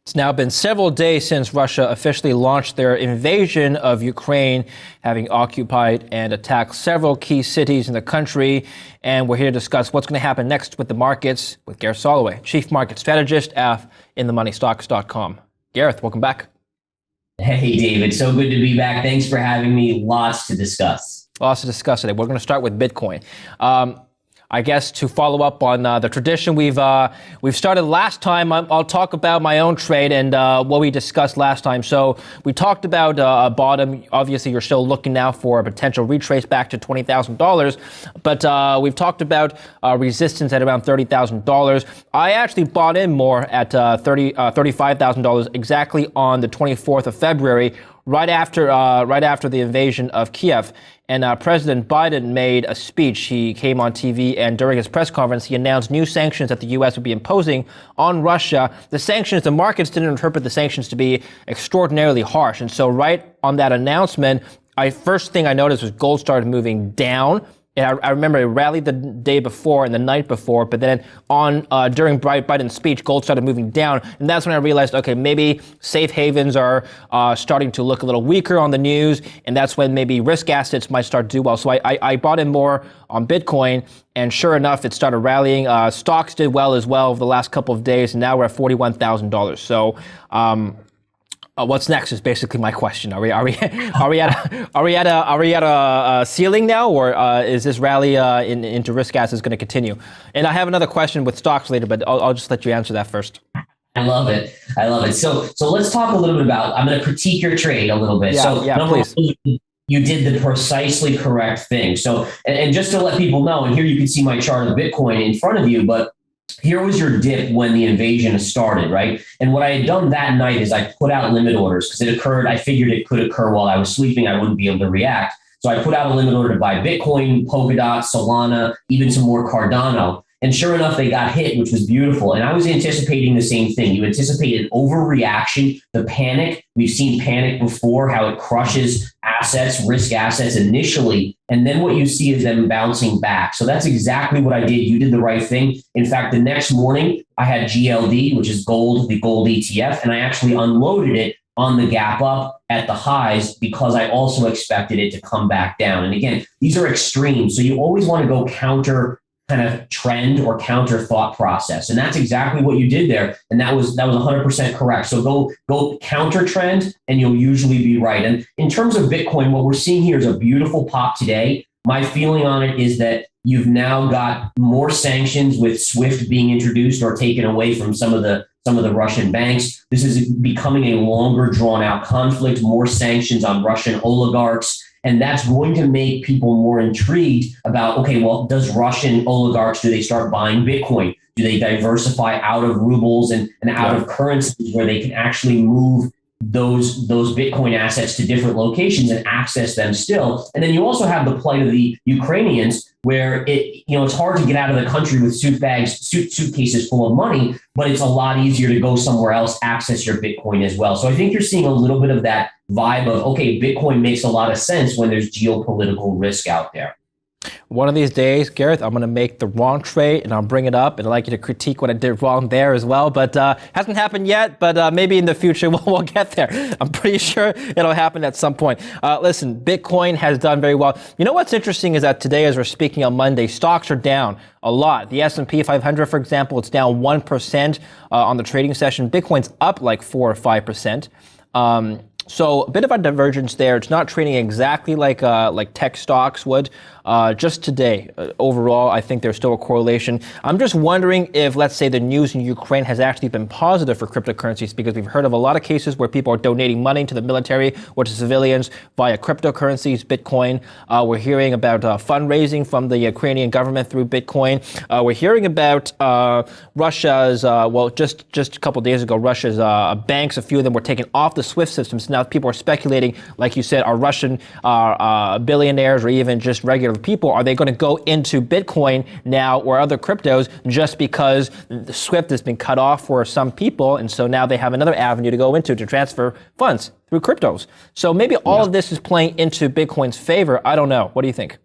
It's now been several days since Russia officially launched their invasion of Ukraine, having occupied and attacked several key cities in the country. And we're here to discuss what's going to happen next with the markets with Gareth Soloway, Chief Market Strategist at InTheMoneyStocks.com. Gareth, welcome back. Hey, David. So good to be back. Thanks for having me. Lots to discuss. Lots to discuss today. We're going to start with Bitcoin. I guess to follow up on the tradition we've started last time, I'll talk about my own trade and what we discussed last time. So we talked about a bottom. Obviously, you're still looking now for a potential retrace back to $20,000, but we've talked about resistance at around $30,000. I actually bought in more at $35,000 exactly on the 24th of February, right after the invasion of Kiev. And President Biden made a speech. He came on TV, and during his press conference, he announced new sanctions that the U.S. would be imposing on Russia. The markets didn't interpret the sanctions to be extraordinarily harsh. And so right on that announcement, first thing I noticed was gold started moving down. And I remember it rallied the day before and the night before, but then during Biden's speech, gold started moving down. And that's when I realized, okay, maybe safe havens are starting to look a little weaker on the news. And that's when maybe risk assets might start to do well. So I bought in more on Bitcoin, and sure enough, it started rallying. Stocks did well as well over the last couple of days, and now we're at $41,000. So, what's next is basically my question. Are we at a ceiling now, or is this rally into risk assets going to continue? And I have another question with stocks later, but I'll just let you answer that first. I love it. So let's talk a little bit about. I'm going to critique your trade a little bit. Please. You did the precisely correct thing. So, and just to let people know, and here you can see my chart of Bitcoin in front of you, but here was your dip when the invasion started, right? And what I had done that night is I put out limit orders because it occurred. I figured it could occur while I was sleeping. I wouldn't be able to react. So I put out a limit order to buy Bitcoin, Polkadot, Solana, even some more Cardano. And sure enough, they got hit, which was beautiful. And I was anticipating the same thing. You anticipated overreaction, the panic. We've seen panic before, how it crushes assets, risk assets initially. And then what you see is them bouncing back. So that's exactly what I did. You did the right thing. In fact, the next morning, I had GLD, which is gold, the gold ETF, and I actually unloaded it on the gap up at the highs because I also expected it to come back down. And again, these are extremes. So you always want to go counter kind of trend or counter thought process. And that's exactly what you did there. And that was 100% correct. So go counter trend and you'll usually be right. And in terms of Bitcoin, what we're seeing here is a beautiful pop today. My feeling on it is that you've now got more sanctions with SWIFT being introduced or taken away from some of the Russian banks. This is becoming a longer drawn out conflict, more sanctions on Russian oligarchs. And that's going to make people more intrigued about, okay, well, does Russian oligarchs, do they start buying Bitcoin? Do they diversify out of rubles and out of currencies where they can actually move those Bitcoin assets to different locations and access them still? And then you also have the plight of the Ukrainians, where it's hard to get out of the country with suitcases full of money, but it's a lot easier to go somewhere else, access your Bitcoin as well. So I think you're seeing a little bit of that vibe of, okay, Bitcoin makes a lot of sense when there's geopolitical risk out there. One of these days, Gareth, I'm going to make the wrong trade and I'll bring it up and I'd like you to critique what I did wrong there as well. But hasn't happened yet, but maybe in the future we'll get there. I'm pretty sure it'll happen at some point. Listen, Bitcoin has done very well. You know what's interesting is that today, as we're speaking on Monday, stocks are down a lot. The S&P 500, for example, it's down 1% on the trading session. Bitcoin's up like 4 or 5%. So a bit of a divergence there. It's not trading exactly like tech stocks would. Just today, overall, I think there's still a correlation. I'm just wondering if, let's say, the news in Ukraine has actually been positive for cryptocurrencies, because we've heard of a lot of cases where people are donating money to the military or to civilians via cryptocurrencies, Bitcoin. We're hearing about fundraising from the Ukrainian government through Bitcoin. We're hearing about Russia's, just a couple of days ago, Russia's banks, a few of them were taken off the SWIFT system. So now people are speculating, like you said, are Russian billionaires or even just regular people, are they going to go into Bitcoin now or other cryptos just because the SWIFT has been cut off for some people, and so now they have another avenue to go into to transfer funds through cryptos? So maybe all of this is playing into Bitcoin's favor. I don't know. What do you think?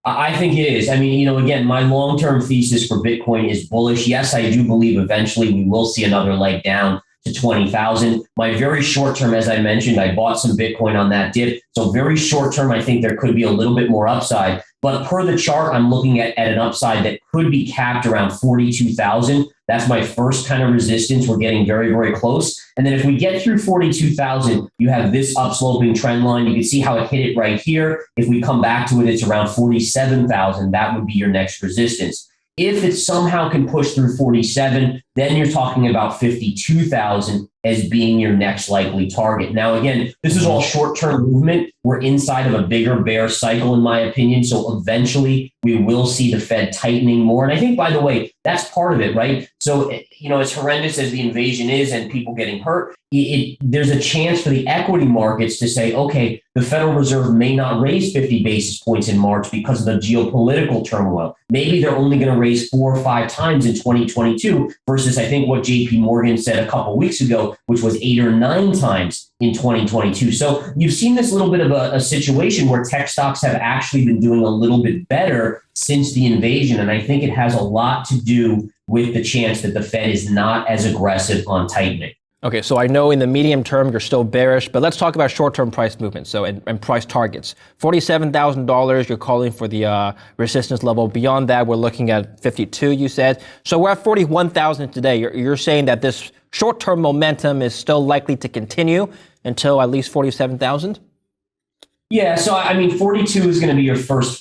I think it is. I mean, again, my long-term thesis for Bitcoin is bullish. Yes, I do believe eventually we will see another leg down to 20,000. My very short term, as I mentioned, I bought some Bitcoin on that dip. So very short term, I think there could be a little bit more upside. But per the chart, I'm looking at an upside that could be capped around 42,000. That's my first kind of resistance. We're getting very, very close. And then if we get through 42,000, you have this upsloping trend line. You can see how it hit it right here. If we come back to it, it's around 47,000. That would be your next resistance. If it somehow can push through 47, then you're talking about 52,000 as being your next likely target. Now, again, this is all short-term movement. We're inside of a bigger bear cycle, in my opinion. So eventually we will see the Fed tightening more. And I think, by the way, that's part of it, right? So, as horrendous as the invasion is and people getting hurt, there's a chance for the equity markets to say, okay, the Federal Reserve may not raise 50 basis points in March because of the geopolitical turmoil. Maybe they're only going to raise 4 or 5 times in 2022 versus, I think, what JP Morgan said a couple of weeks ago, which was 8 or 9 times in 2022. So you've seen this little bit of a situation where tech stocks have actually been doing a little bit better since the invasion. And I think it has a lot to do with the chance that the Fed is not as aggressive on tightening. Okay, so I know in the medium term you're still bearish, but let's talk about short-term price movements. So and price targets. $47,000, you're calling for the resistance level. Beyond that, we're looking at 52. You said. So we're at 41,000 today. You're saying that this short-term momentum is still likely to continue until at least 47,000. Yeah, so I mean, 42 is going to be your first,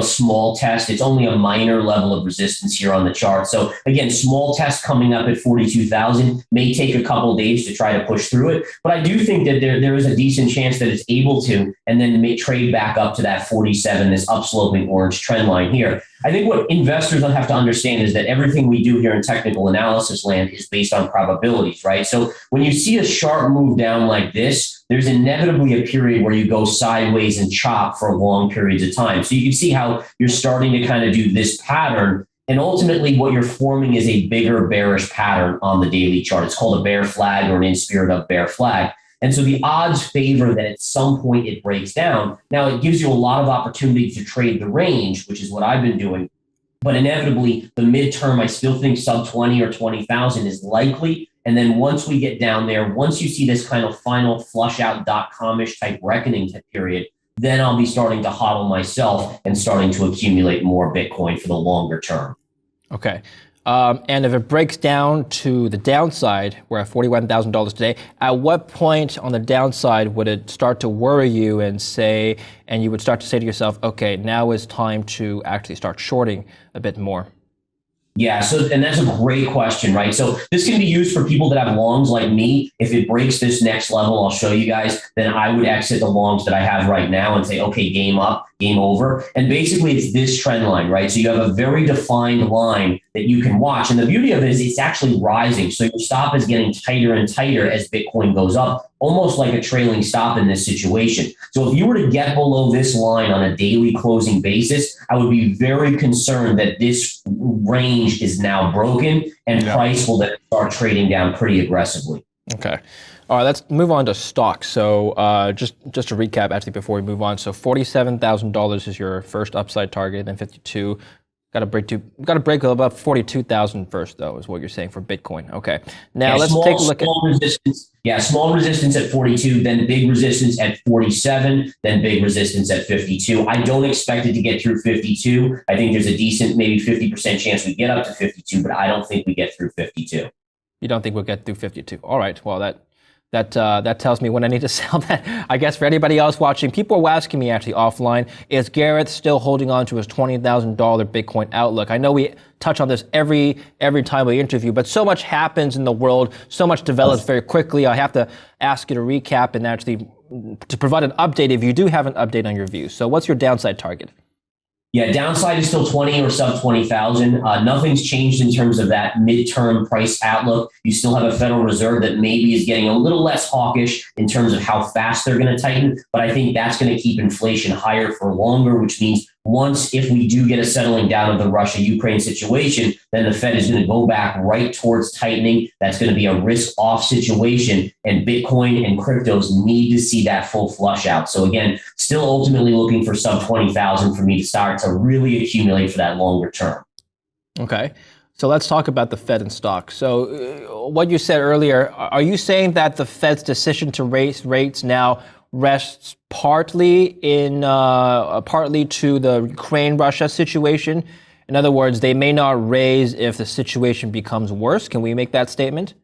small test. It's only a minor level of resistance here on the chart. So again, small test coming up at 42,000 may take a couple of days to try to push through it. But I do think that there is a decent chance that it's able to, and then may trade back up to that 47, this upsloping orange trend line here. I think what investors will have to understand is that everything we do here in technical analysis land is based on probabilities, right? So when you see a sharp move down like this, there's inevitably a period where you go sideways and chop for long periods of time. So you can see how you're starting to kind of do this pattern. And ultimately what you're forming is a bigger bearish pattern on the daily chart. It's called a bear flag or an in spirit of bear flag. And so the odds favor that at some point it breaks down. Now, it gives you a lot of opportunity to trade the range, which is what I've been doing. But inevitably, the midterm, I still think sub 20 or 20,000 is likely. And then once we get down there, once you see this kind of final flush out .com-ish type reckoning period, then I'll be starting to hodl myself and starting to accumulate more Bitcoin for the longer term. Okay. And if it breaks down to the downside, we're at $41,000 today, at what point on the downside would it start to worry you and you would start to say to yourself, okay, now is time to actually start shorting a bit more? Yeah, and that's a great question, right? So this can be used for people that have longs like me. If it breaks this next level, I'll show you guys, then I would exit the longs that I have right now and say, okay, game up, game over. And basically it's this trend line, right? So you have a very defined line that you can watch. And the beauty of it is it's actually rising. So your stop is getting tighter and tighter as Bitcoin goes up, almost like a trailing stop in this situation. So if you were to get below this line on a daily closing basis, I would be very concerned that this range is now broken and price will then start trading down pretty aggressively. Okay. All right, let's move on to stocks. So just to recap, actually, before we move on. So $47,000 is your first upside target, then 52. Got to break about 42,000 first, though, is what you're saying for Bitcoin. Okay. Now let's take a look at resistance. Yeah, small resistance at 42, then big resistance at 47, then big resistance at 52. I don't expect it to get through 52. I think there's a decent, maybe 50% chance we get up to 52, but I don't think we get through 52. You don't think we'll get through 52? All right. Well, that tells me when I need to sell that. I guess for anybody else watching, people are asking me actually offline, is Gareth still holding on to his $20,000 Bitcoin outlook? I know we touch on this every time we interview, but so much happens in the world, so much develops very quickly. I have to ask you to recap and actually to provide an update if you do have an update on your views. So what's your downside target? Yeah, downside is still 20 or sub 20,000. Nothing's changed in terms of that midterm price outlook. You still have a Federal Reserve that maybe is getting a little less hawkish in terms of how fast they're going to tighten. But I think that's going to keep inflation higher for longer, which means if we do get a settling down of the Russia-Ukraine situation, then the Fed is going to go back right towards tightening. That's going to be a risk-off situation, and Bitcoin and cryptos need to see that full flush out. So again, still ultimately looking for sub 20,000 for me to start to really accumulate for that longer term. Okay. So let's talk about the Fed and stocks. So what you said earlier, are you saying that the Fed's decision to raise rates now rests partly to the Ukraine-Russia situation? In other words, they may not raise if the situation becomes worse. Can we make that statement?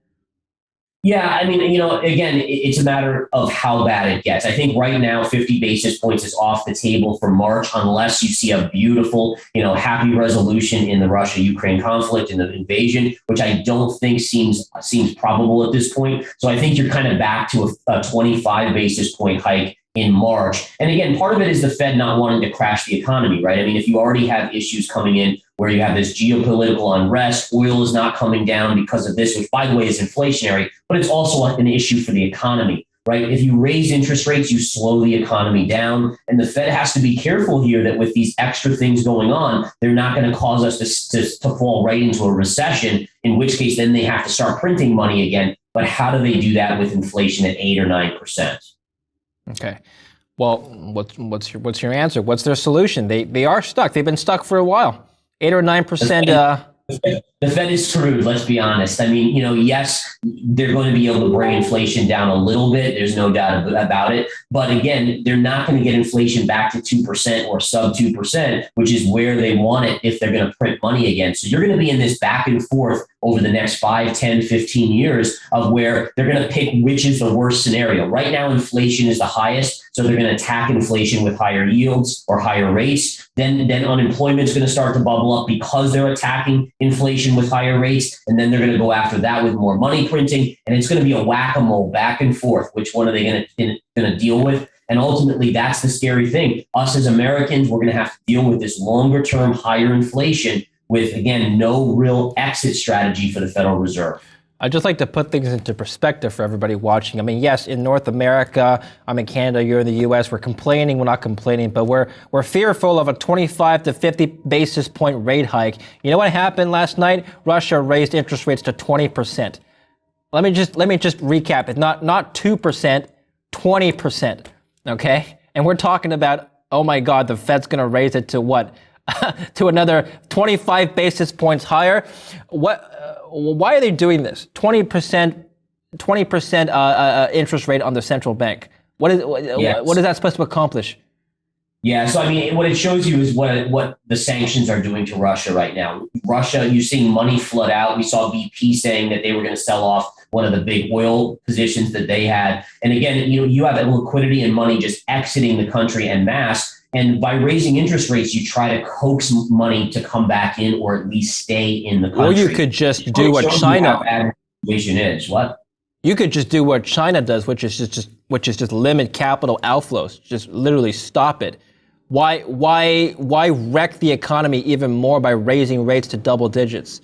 Yeah, I mean, again, it's a matter of how bad it gets. I think right now, 50 basis points is off the table for March, unless you see a beautiful, happy resolution in the Russia-Ukraine conflict and the invasion, which I don't think seems probable at this point. So I think you're kind of back to a 25 basis point hike in March. And again, part of it is the Fed not wanting to crash the economy, right? I mean, if you already have issues coming in where you have this geopolitical unrest, oil is not coming down because of this, which by the way is inflationary, but it's also an issue for the economy, right? If you raise interest rates, you slow the economy down. And the Fed has to be careful here that with these extra things going on, they're not going to cause us to fall right into a recession, in which case then they have to start printing money again. But how do they do that with inflation at 8 or 9%? Okay. Well, what's your answer? What's their solution? They are stuck. They've been stuck for a while. 8 or 9%. The Fed is screwed, let's be honest. I mean, yes, they're going to be able to bring inflation down a little bit. There's no doubt about it. But again, they're not going to get inflation back to 2% or sub 2%, which is where they want it if they're going to print money again. So you're going to be in this back and forth over the next 5, 10, 15 years of where they're going to pick which is the worst scenario. Right now, inflation is the highest. So they're going to attack inflation with higher yields or higher rates. Then unemployment is going to start to bubble up because they're attacking inflation with higher rates. And then they're going to go after that with more money printing. And it's going to be a whack-a-mole back and forth. Which one are they going to deal with? And ultimately, that's the scary thing. Us as Americans, we're going to have to deal with this longer-term higher inflation with, again, no real exit strategy for the Federal Reserve. I'd just like to put things into perspective for everybody watching. I mean, yes, in North America, I'm in Canada, you're in the U.S., we're not complaining, but we're fearful of a 25 to 50 basis point rate hike. You know what happened last night? Russia raised interest rates to 20%. Let me just recap it. Not 2%, 20%, okay? And we're talking about, oh my God, the Fed's going to raise it to what? To another 25 basis points higher. Why are they doing this? 20% interest rate on the central bank. What is that supposed to accomplish? Yeah, so I mean, what it shows you is what the sanctions are doing to Russia right now. Russia, you're seeing money flood out. We saw BP saying that they were going to sell off one of the big oil positions that they had. And again, you have liquidity and money just exiting the country en masse. And by raising interest rates, you try to coax money to come back in or at least stay in the country. Or you could just do what China is. What? You could just do what China does, which is just limit capital outflows. Just literally stop it. Why wreck the economy even more by raising rates to double digits?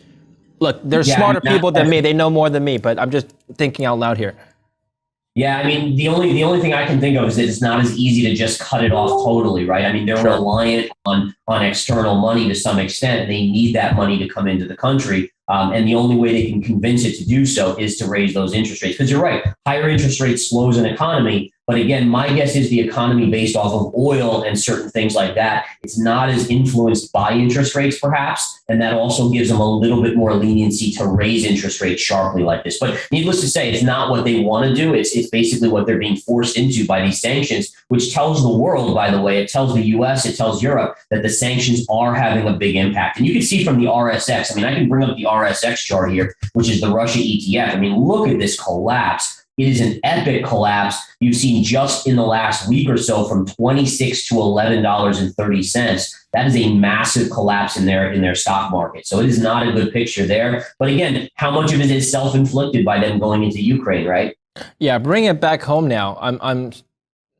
Look, there's smarter people than me. They know more than me, but I'm just thinking out loud here. Yeah, I mean, the only thing I can think of is that it's not as easy to just cut it off totally, right? I mean, they're reliant on external money to some extent. They need that money to come into the country. And the only way they can convince it to do so is to raise those interest rates. Because you're right, higher interest rates slows an economy. But again, my guess is the economy based off of oil and certain things like that, it's not as influenced by interest rates, perhaps. And that also gives them a little bit more leniency to raise interest rates sharply like this. But needless to say, it's not what they want to do. It's basically what they're being forced into by these sanctions, which tells the world, by the way, it tells the US, it tells Europe that the sanctions are having a big impact. And you can see from the RSX, I mean, I can bring up the RSX chart here, which is the Russia ETF. I mean, look at this collapse. It is an epic collapse. You've seen just in the last week or so from $26 to $11.30. That is a massive collapse in their stock market. So it is not a good picture there. But again, how much of it is self-inflicted by them going into Ukraine, right? Yeah, bring it back home now. I'm a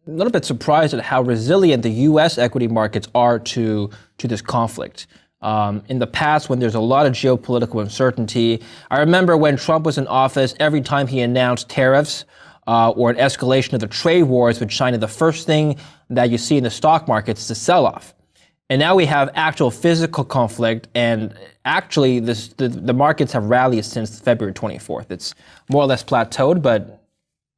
little bit surprised at how resilient the U.S. equity markets are to this conflict. In the past, when there's a lot of geopolitical uncertainty, I remember when Trump was in office, every time he announced tariffs or an escalation of the trade wars with China, the first thing that you see in the stock markets is a sell-off. And now we have actual physical conflict, and actually the markets have rallied since February 24th. It's more or less plateaued, but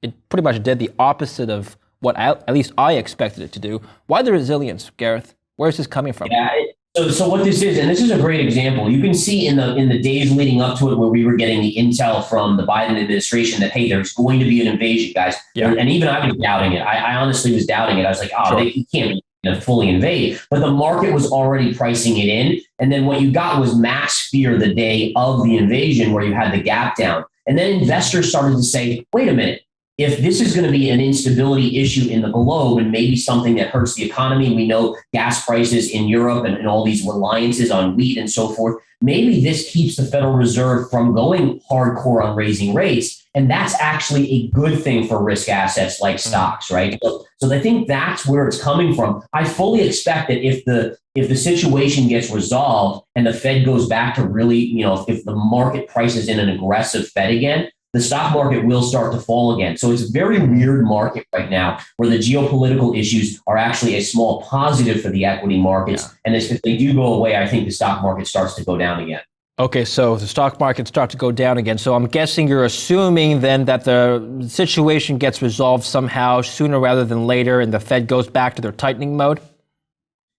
it pretty much did the opposite of what at least I expected it to do. Why the resilience, Gareth? Where is this coming from? Yeah, So what this is, and this is a great example, you can see in the days leading up to it, where we were getting the intel from the Biden administration that, hey, there's going to be an invasion, guys. Yeah. And even I was doubting it. I honestly was doubting it. I was like, oh, Sure. they can't fully invade. But the market was already pricing it in. And then what you got was max fear the day of the invasion, where you had the gap down. And then investors started to say, wait a minute. If this is going to be an instability issue in the globe and maybe something that hurts the economy, we know gas prices in Europe and all these reliances on wheat and so forth, maybe this keeps the Federal Reserve from going hardcore on raising rates. And that's actually a good thing for risk assets like stocks, right? So I think that's where it's coming from. I fully expect that if the situation gets resolved and the Fed goes back to really, if the market prices in an aggressive Fed again, the stock market will start to fall again. So it's a very weird market right now, where the geopolitical issues are actually a small positive for the equity markets. Yeah. And if they do go away, I think the stock market starts to go down again. Okay, so the stock market starts to go down again. So I'm guessing you're assuming then that the situation gets resolved somehow sooner rather than later, and the Fed goes back to their tightening mode?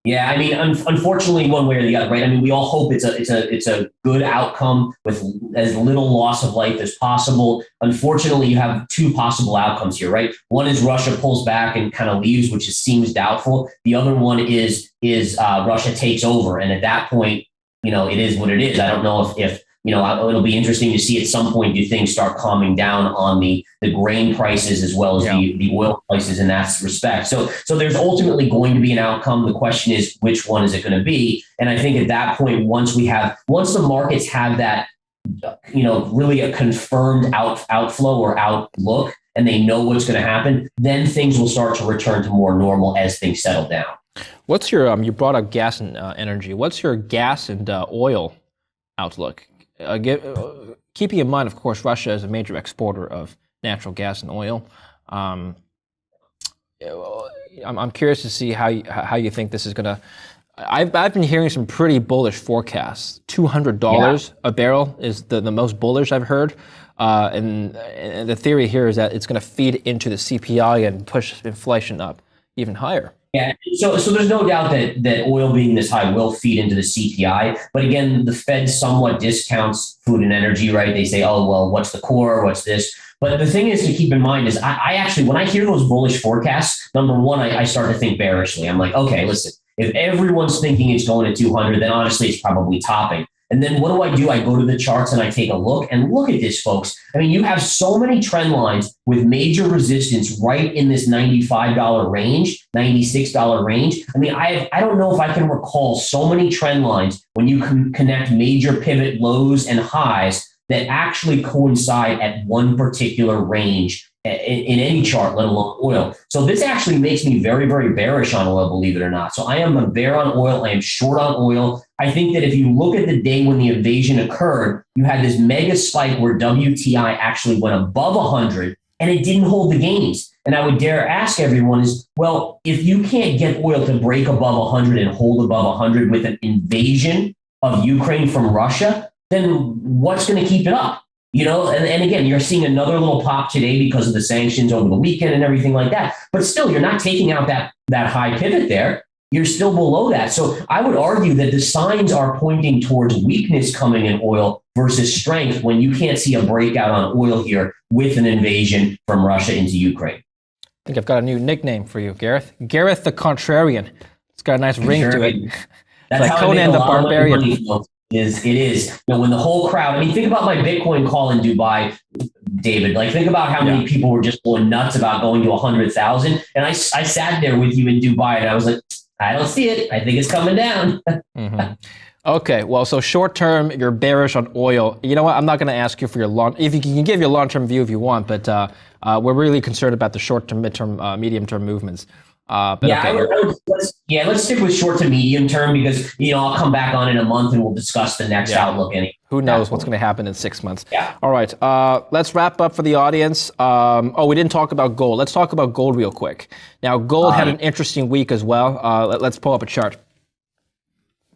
Yeah, I mean, unfortunately, one way or the other, right? I mean, we all hope it's a good outcome with as little loss of life as possible. Unfortunately, you have two possible outcomes here, right? One is Russia pulls back and kind of leaves, which seems doubtful. The other one is Russia takes over, and at that point, it is what it is. I don't know if it'll be interesting to see at some point, do things start calming down on the grain prices as well as the oil prices in that respect. So there's ultimately going to be an outcome. The question is, which one is it going to be? And I think at that point, once the markets have that, really a confirmed outflow or outlook, and they know what's going to happen, then things will start to return to more normal as things settle down. What's your, you brought up gas and energy. What's your gas and oil outlook? Keeping in mind, of course, Russia is a major exporter of natural gas and oil. I'm curious to see how you think this is going to. I've been hearing some pretty bullish forecasts. $200 a barrel is the most bullish I've heard, and the theory here is that it's going to feed into the CPI and push inflation up even higher. Yeah, so there's no doubt that oil being this high will feed into the CPI. But again, the Fed somewhat discounts food and energy, right? They say, oh, well, what's the core? What's this? But the thing is to keep in mind is I actually, when I hear those bullish forecasts, number one, I start to think bearishly. I'm like, okay, listen, if everyone's thinking it's going to 200, then honestly, it's probably topping. And then what do? I go to the charts and I take a look at this, folks. I mean, you have so many trend lines with major resistance right in this $95 range, $96 range. I mean, I don't know if I can recall so many trend lines when you can connect major pivot lows and highs that actually coincide at one particular range in any chart, let alone oil. So this actually makes me very, very bearish on oil, believe it or not. So I am a bear on oil. I am short on oil. I think that if you look at the day when the invasion occurred, you had this mega spike where WTI actually went above 100 and it didn't hold the gains. And I would dare ask everyone is, well, if you can't get oil to break above 100 and hold above 100 with an invasion of Ukraine from Russia, then what's going to keep it up? And again, you're seeing another little pop today because of the sanctions over the weekend and everything like that. But still, you're not taking out that high pivot there. You're still below that. So I would argue that the signs are pointing towards weakness coming in oil versus strength when you can't see a breakout on oil here with an invasion from Russia into Ukraine. I think I've got a new nickname for you, Gareth. Gareth the Contrarian. It's got a nice ring to it. That's like Conan the Barbarian. It is. When the whole crowd, I mean, think about my Bitcoin call in Dubai, David. Like, think about how many people were just going nuts about going to 100,000. And I sat there with you in Dubai and I was like, I don't see it. I think it's coming down. Mm-hmm. Okay, well, so short term, you're bearish on oil. You know what? I'm not going to ask you for your if you can give your long-term view if you want, but we're really concerned about the short-term, mid-term, medium-term movements. Let's stick with short to medium term because, I'll come back on in a month and we'll discuss the next outlook. Who knows what's going to happen in 6 months. Yeah. All right. Let's wrap up for the audience. We didn't talk about gold. Let's talk about gold real quick. Now, gold had an interesting week as well. Let's pull up a chart.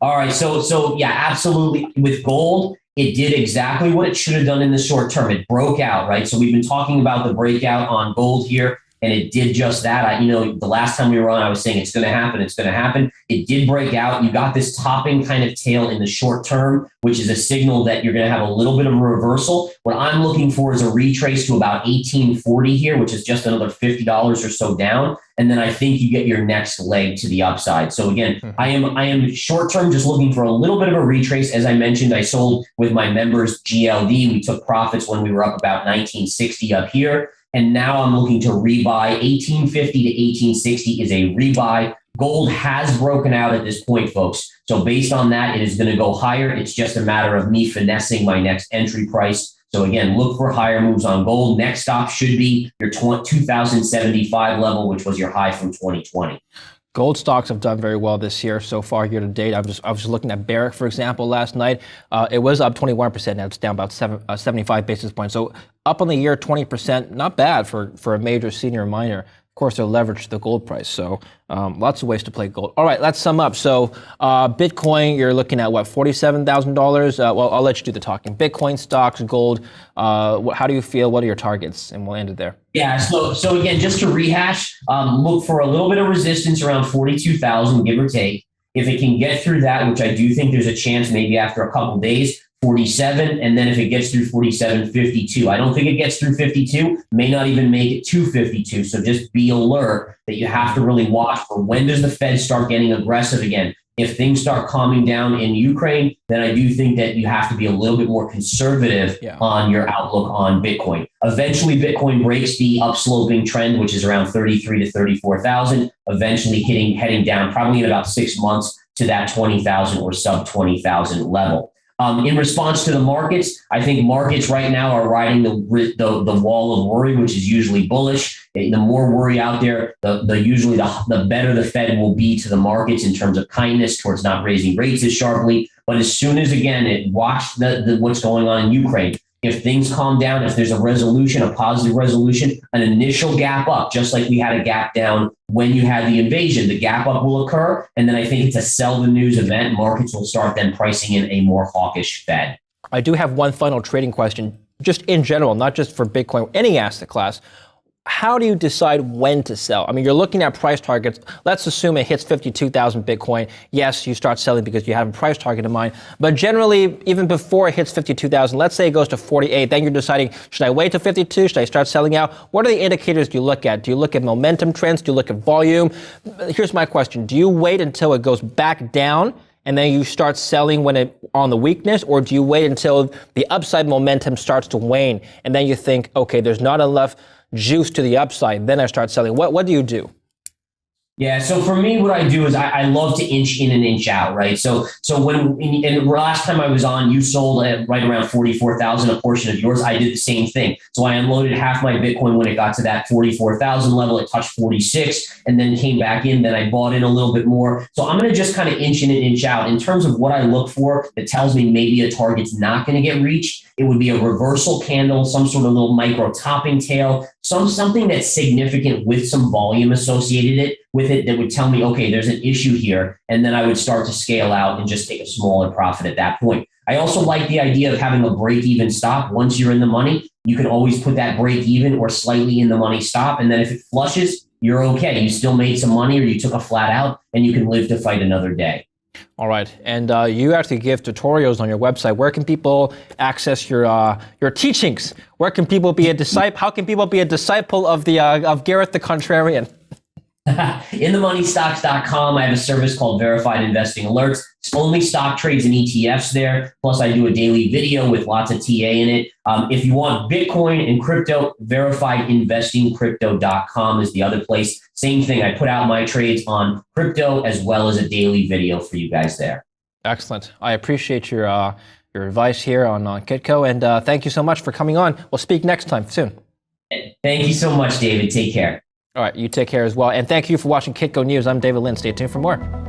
All right. So yeah, absolutely. With gold, it did exactly what it should have done in the short term. It broke out, right? So we've been talking about the breakout on gold here. and it did just that. The last time we were on, I was saying it's going to happen. It's going to happen. It did break out. You got this topping kind of tail in the short term, which is a signal that you're going to have a little bit of a reversal. What I'm looking for is a retrace to about 1840 here, which is just another $50 or so down. And then I think you get your next leg to the upside. So again, I am short term just looking for a little bit of a retrace. As I mentioned, I sold with my members GLD. We took profits when we were up about 1960 up here. And now I'm looking to rebuy. 1850 to 1860 is a rebuy. Gold has broken out at this point, folks. So based on that, it is going to go higher. It's just a matter of me finessing my next entry price. So again, look for higher moves on gold. Next stop should be your 2075 level, which was your high from 2020. Gold stocks have done very well this year so far, year to date. I was looking at Barrick, for example, last night. It was up 21%. Now it's down about 75 basis points. So up on the year, 20%. Not bad for a major senior miner. Of course, they're leveraged to the gold price. So lots of ways to play gold. All right, let's sum up. So Bitcoin, you're looking at what, $47,000? Well, I'll let you do the talking. Bitcoin, stocks, gold. How do you feel? What are your targets? And we'll end it there. Yeah. So again, just to rehash, look for a little bit of resistance around 42,000, give or take. If it can get through that, which I do think there's a chance maybe after a couple of days, 47, and then if it gets through 47, 52. I don't think it gets through 52, may not even make it to 52. So just be alert that you have to really watch for when does the Fed start getting aggressive again. If things start calming down in Ukraine, then I do think that you have to be a little bit more conservative on your outlook on Bitcoin. Eventually, Bitcoin breaks the upsloping trend, which is around 33 to 34,000, eventually heading down probably in about 6 months to that 20,000 or sub 20,000 level. In response to the markets, I think markets right now are riding the wall of worry, which is usually bullish. The more worry out there, the better the Fed will be to the markets in terms of kindness towards not raising rates as sharply. But as soon as, again, watch what's going on in Ukraine. If things calm down, if there's a resolution, a positive resolution, an initial gap up, just like we had a gap down when you had the invasion, the gap up will occur. And then I think it's a sell the news event. Markets will start then pricing in a more hawkish Fed. I do have one final trading question, just in general, not just for Bitcoin, any asset class. How do you decide when to sell? I mean, you're looking at price targets. Let's assume it hits 52,000 Bitcoin. Yes, you start selling because you have a price target in mind. But generally, even before it hits 52,000, let's say it goes to 48, then you're deciding, should I wait to 52? Should I start selling out? What are the indicators you look at? Do you look at momentum trends? Do you look at volume? Here's my question. Do you wait until it goes back down and then you start selling when on the weakness, or do you wait until the upside momentum starts to wane and then you think, okay, there's not enough juice to the upside, then I start selling? What do you do? Yeah. So for me, what I do is I love to inch in and inch out, right? So when and last time I was on, you sold at right around 44,000, a portion of yours. I did the same thing. So I unloaded half my Bitcoin when it got to that 44,000 level. It touched 46 and then came back in. Then I bought in a little bit more. So I'm going to just kind of inch in and inch out. In terms of what I look for that tells me maybe a target's not going to get reached, it would be a reversal candle, some sort of little micro topping tail, something that's significant with some volume associated with it that would tell me, okay, there's an issue here. And then I would start to scale out and just take a smaller profit at that point. I also like the idea of having a break-even stop. Once you're in the money, you can always put that break-even or slightly in the money stop. And then if it flushes, you're okay. You still made some money or you took a flat out and you can live to fight another day. All right, and you actually give tutorials on your website. Where can people access your teachings? Where can people be a disciple? How can people be a disciple of Gareth the Contrarian? InTheMoneyStocks.com. I have a service called Verified Investing Alerts. It's only stock trades and ETFs there. Plus, I do a daily video with lots of TA in it. If you want Bitcoin and crypto, VerifiedInvestingCrypto.com is the other place. Same thing. I put out my trades on crypto as well as a daily video for you guys there. Excellent. I appreciate your advice here on Kitco, and thank you so much for coming on. We'll speak next time soon. Thank you so much, David. Take care. All right, you take care as well. And thank you for watching Kitco News. I'm David Lin. Stay tuned for more.